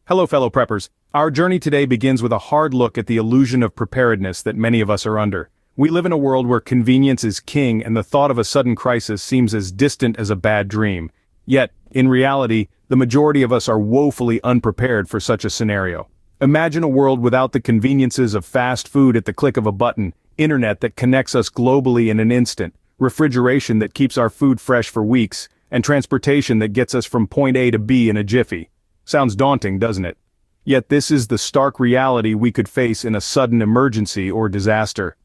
Hello fellow preppers. Our journey today begins with a hard look at the illusion of preparedness that many of us are under. We live in a world where convenience is king and the thought of a sudden crisis seems as distant as a bad dream. Yet, in reality, the majority of us are woefully unprepared for such a scenario. Imagine a world without the conveniences of fast food at the click of a button, internet that connects us globally in an instant, refrigeration that keeps our food fresh for weeks, and transportation that gets us from point A to B in a jiffy. Sounds daunting, doesn't it? Yet this is the stark reality we could face in a sudden emergency or disaster.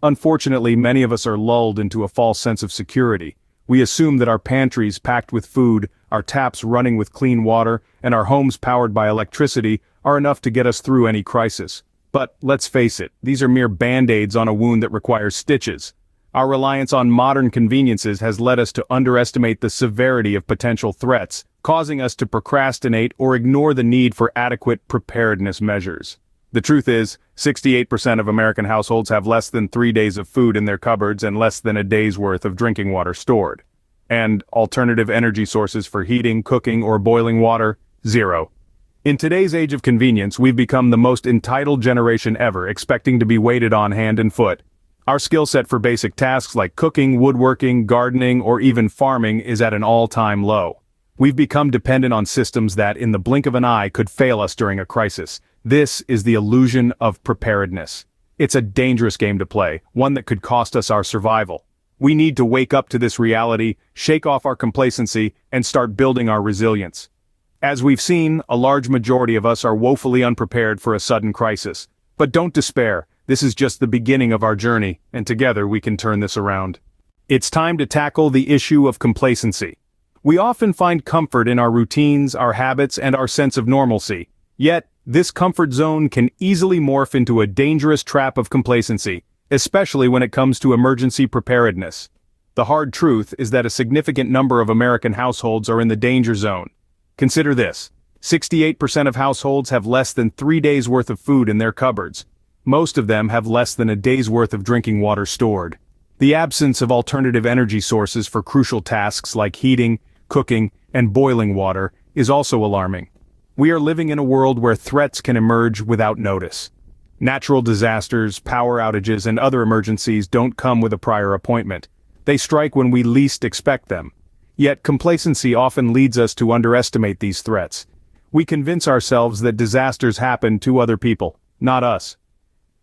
Unfortunately, many of us are lulled into a false sense of security. We assume that our pantries packed with food, our taps running with clean water, and our homes powered by electricity are enough to get us through any crisis. But let's face it, these are mere band-aids on a wound that requires stitches. Our reliance on modern conveniences has led us to underestimate the severity of potential threats, causing us to procrastinate or ignore the need for adequate preparedness measures. The truth is, 68% of American households have less than 3 days of food in their cupboards and less than a day's worth of drinking water stored. And alternative energy sources for heating, cooking, or boiling water? Zero. In today's age of convenience, we've become the most entitled generation ever, expecting to be waited on hand and foot. Our skill set for basic tasks like cooking, woodworking, gardening, or even farming is at an all-time low. We've become dependent on systems that, in the blink of an eye, could fail us during a crisis. This is the illusion of preparedness. It's a dangerous game to play, one that could cost us our survival. We need to wake up to this reality, shake off our complacency, and start building our resilience. As we've seen, a large majority of us are woefully unprepared for a sudden crisis. But don't despair. This is just the beginning of our journey, and together we can turn this around. It's time to tackle the issue of complacency. We often find comfort in our routines, our habits, and our sense of normalcy. Yet, this comfort zone can easily morph into a dangerous trap of complacency, especially when it comes to emergency preparedness. The hard truth is that a significant number of American households are in the danger zone. Consider this: 68% of households have less than 3 days' worth of food in their cupboards. Most of them have less than a day's worth of drinking water stored. The absence of alternative energy sources for crucial tasks like heating, cooking, and boiling water is also alarming. We are living in a world where threats can emerge without notice. Natural disasters, power outages, and other emergencies don't come with a prior appointment. They strike when we least expect them. Yet complacency often leads us to underestimate these threats. We convince ourselves that disasters happen to other people, not us.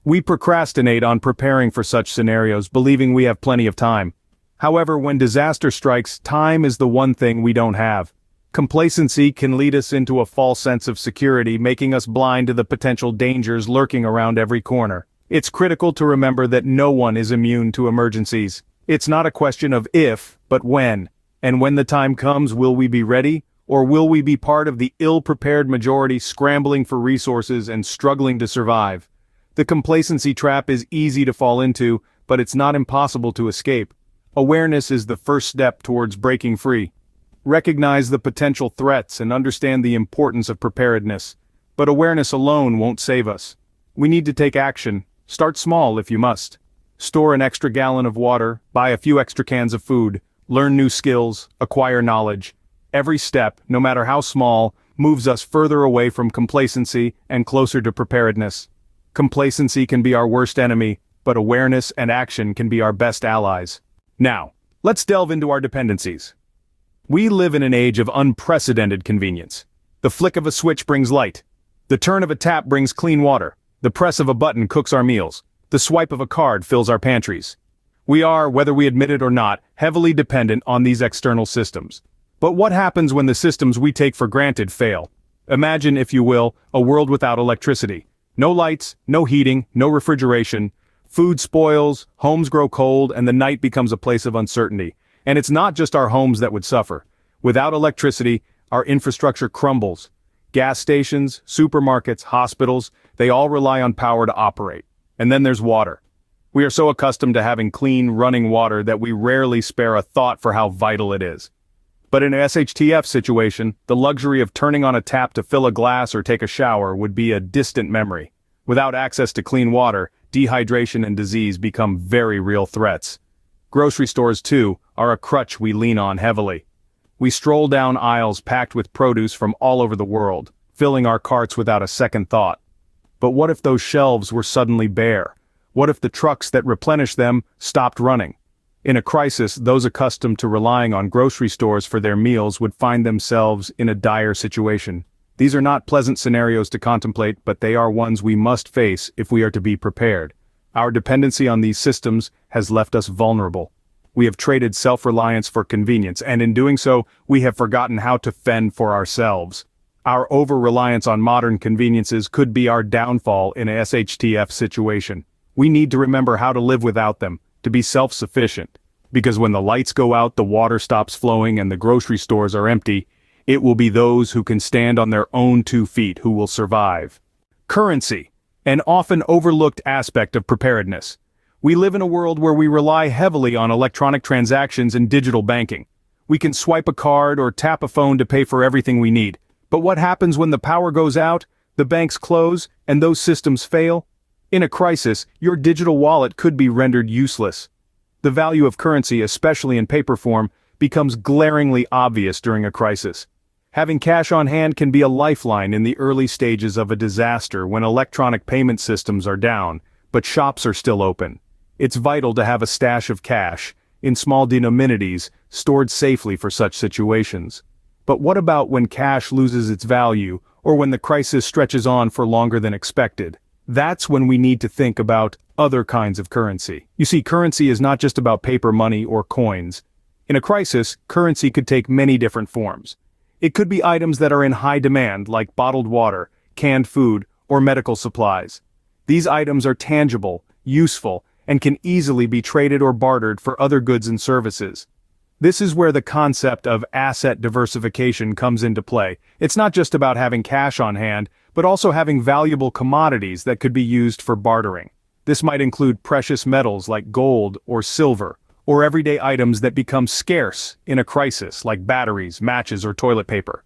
We procrastinate on preparing for such scenarios, believing we have plenty of time. However, when disaster strikes, time is the one thing we don't have. Complacency can lead us into a false sense of security, making us blind to the potential dangers lurking around every corner. It's critical to remember that no one is immune to emergencies. It's not a question of if, but when. And when the time comes, will we be ready? Or will we be part of the ill-prepared majority scrambling for resources and struggling to survive? The complacency trap is easy to fall into, but it's not impossible to escape. Awareness is the first step towards breaking free. Recognize the potential threats and understand the importance of preparedness. But awareness alone won't save us. We need to take action. Start small if you must. Store an extra gallon of water, buy a few extra cans of food, learn new skills, acquire knowledge. Every step, no matter how small, moves us further away from complacency and closer to preparedness. Complacency can be our worst enemy, but awareness and action can be our best allies. Now, let's delve into our dependencies. We live in an age of unprecedented convenience. The flick of a switch brings light. The turn of a tap brings clean water. The press of a button cooks our meals. The swipe of a card fills our pantries. We are, whether we admit it or not, heavily dependent on these external systems. But what happens when the systems we take for granted fail? Imagine, if you will, a world without electricity. No lights, no heating, no refrigeration. Food spoils, homes grow cold, and the night becomes a place of uncertainty. And it's not just our homes that would suffer. Without electricity, our infrastructure crumbles. Gas stations, supermarkets, hospitals, they all rely on power to operate. And then there's water. We are so accustomed to having clean, running water that we rarely spare a thought for how vital it is. But in an SHTF situation, the luxury of turning on a tap to fill a glass or take a shower would be a distant memory. Without access to clean water, dehydration and disease become very real threats. Grocery stores, too, are a crutch we lean on heavily. We stroll down aisles packed with produce from all over the world, filling our carts without a second thought. But what if those shelves were suddenly bare? What if the trucks that replenish them stopped running? In a crisis, those accustomed to relying on grocery stores for their meals would find themselves in a dire situation. These are not pleasant scenarios to contemplate, but they are ones we must face if we are to be prepared. Our dependency on these systems has left us vulnerable. We have traded self-reliance for convenience, and in doing so, we have forgotten how to fend for ourselves. Our over-reliance on modern conveniences could be our downfall in a SHTF situation. We need to remember how to live without them, to be self-sufficient. Because when the lights go out, the water stops flowing, and the grocery stores are empty, it will be those who can stand on their own 2 feet who will survive. Currency, an often overlooked aspect of preparedness. We live in a world where we rely heavily on electronic transactions and digital banking. We can swipe a card or tap a phone to pay for everything we need. But what happens when the power goes out, the banks close, and those systems fail? In a crisis, your digital wallet could be rendered useless. The value of currency, especially in paper form, becomes glaringly obvious during a crisis. Having cash on hand can be a lifeline in the early stages of a disaster when electronic payment systems are down, but shops are still open. It's vital to have a stash of cash, in small denominations, stored safely for such situations. But what about when cash loses its value, or when the crisis stretches on for longer than expected? That's when we need to think about other kinds of currency. You see, currency is not just about paper money or coins. In a crisis, currency could take many different forms. It could be items that are in high demand, like bottled water, canned food, or medical supplies. These items are tangible, useful, and can easily be traded or bartered for other goods and services. This is where the concept of asset diversification comes into play. It's not just about having cash on hand, but also having valuable commodities that could be used for bartering. This might include precious metals like gold or silver, or everyday items that become scarce in a crisis like batteries, matches, or toilet paper.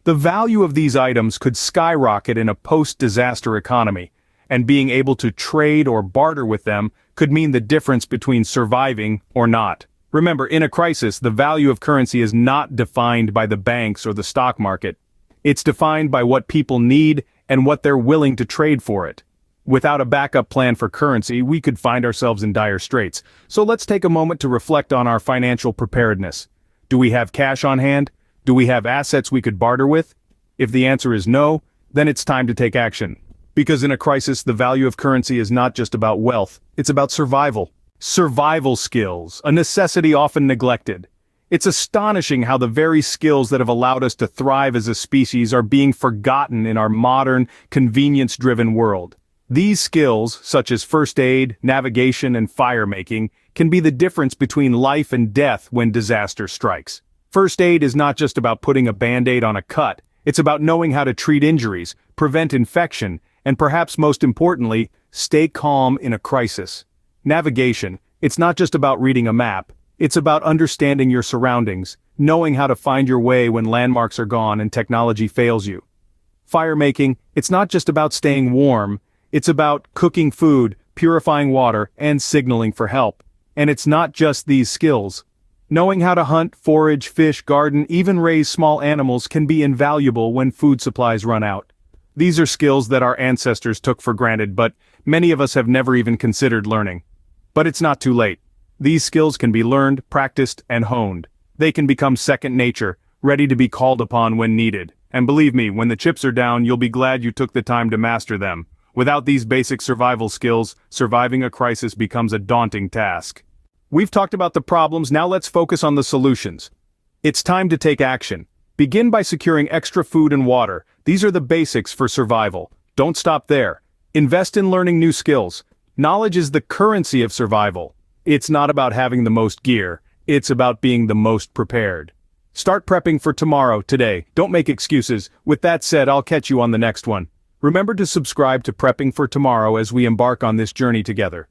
The value of these items could skyrocket in a post-disaster economy, and being able to trade or barter with them could mean the difference between surviving or not. Remember, in a crisis, the value of currency is not defined by the banks or the stock market. It's defined by what people need and what they're willing to trade for it. Without a backup plan for currency, we could find ourselves in dire straits. So let's take a moment to reflect on our financial preparedness. Do we have cash on hand? Do we have assets we could barter with? If the answer is no, then it's time to take action. Because in a crisis, the value of currency is not just about wealth, it's about survival. Survival skills, a necessity often neglected. It's astonishing how the very skills that have allowed us to thrive as a species are being forgotten in our modern, convenience-driven world. These skills, such as first aid, navigation, and fire-making, can be the difference between life and death when disaster strikes. First aid is not just about putting a band-aid on a cut, it's about knowing how to treat injuries, prevent infection, and perhaps most importantly, stay calm in a crisis. Navigation, it's not just about reading a map, it's about understanding your surroundings, knowing how to find your way when landmarks are gone and technology fails you. Fire-making, it's not just about staying warm, it's about cooking food, purifying water, and signaling for help. And it's not just these skills. Knowing how to hunt, forage, fish, garden, even raise small animals can be invaluable when food supplies run out. These are skills that our ancestors took for granted, but many of us have never even considered learning. But it's not too late. These skills can be learned, practiced, and honed. They can become second nature, ready to be called upon when needed. And believe me, when the chips are down, you'll be glad you took the time to master them. Without these basic survival skills, surviving a crisis becomes a daunting task. We've talked about the problems, now let's focus on the solutions. It's time to take action. Begin by securing extra food and water. These are the basics for survival. Don't stop there. Invest in learning new skills. Knowledge is the currency of survival. It's not about having the most gear, it's about being the most prepared. Start prepping for tomorrow, today. Don't make excuses. With that said, I'll catch you on the next one. Remember to subscribe to Prepping for Tomorrow as we embark on this journey together.